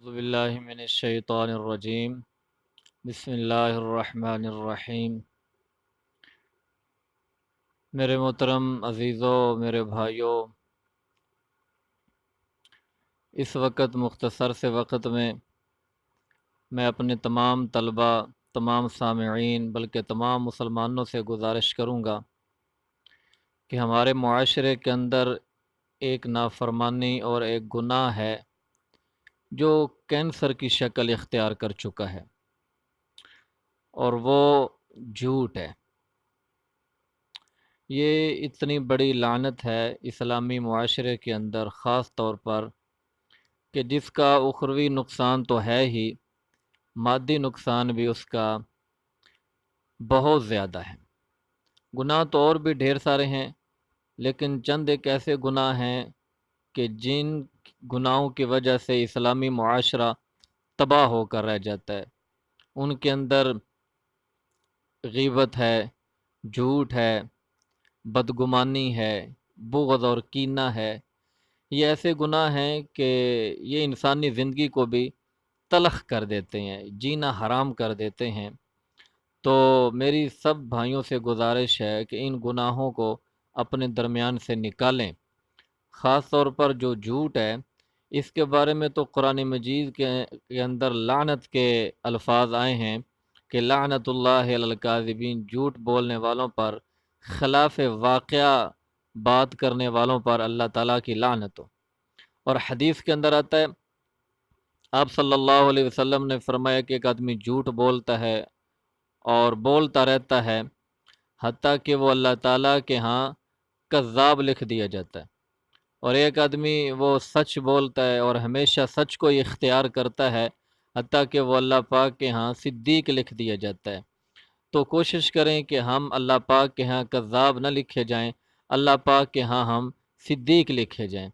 اعوذ باللہ من الشیطان الرجیم بسم اللہ الرحمن الرحیم۔ میرے محترم عزیزوں، میرے بھائیوں، اس وقت مختصر سے وقت میں اپنے تمام طلباء، تمام سامعین بلکہ تمام مسلمانوں سے گزارش کروں گا کہ ہمارے معاشرے کے اندر ایک نافرمانی اور ایک گناہ ہے جو کینسر کی شکل اختیار کر چکا ہے، اور وہ جھوٹ ہے۔ یہ اتنی بڑی لعنت ہے اسلامی معاشرے کے اندر، خاص طور پر کہ جس کا اخروی نقصان تو ہے ہی، مادی نقصان بھی اس کا بہت زیادہ ہے۔ گناہ تو اور بھی ڈھیر سارے ہیں، لیکن چند ایک ایسے گناہ ہیں کہ جن گناہوں کی وجہ سے اسلامی معاشرہ تباہ ہو کر رہ جاتا ہے۔ ان کے اندر غیبت ہے، جھوٹ ہے، بدگمانی ہے، بغض اور کینہ ہے۔ یہ ایسے گناہ ہیں کہ یہ انسانی زندگی کو بھی تلخ کر دیتے ہیں، جینا حرام کر دیتے ہیں۔ تو میری سب بھائیوں سے گزارش ہے کہ ان گناہوں کو اپنے درمیان سے نکالیں۔ خاص طور پر جو جھوٹ ہے، اس کے بارے میں تو قرآن مجید کے اندر لعنت کے الفاظ آئے ہیں کہ لعنت اللہ علی الکاذبین، جھوٹ بولنے والوں پر، خلاف واقعہ بات کرنے والوں پر اللہ تعالیٰ کی لعنت ہو۔ اور حدیث کے اندر آتا ہے، آپ صلی اللہ علیہ وسلم نے فرمایا کہ ایک آدمی جھوٹ بولتا ہے اور بولتا رہتا ہے حتیٰ کہ وہ اللہ تعالیٰ کے ہاں کذاب لکھ دیا جاتا ہے، اور ایک آدمی وہ سچ بولتا ہے اور ہمیشہ سچ کو اختیار کرتا ہے حتیٰ کہ وہ اللہ پاک کے ہاں صدیق لکھ دیا جاتا ہے۔ تو کوشش کریں کہ ہم اللہ پاک کے ہاں کذاب نہ لکھے جائیں، اللہ پاک کے ہاں ہم صدیق لکھے جائیں۔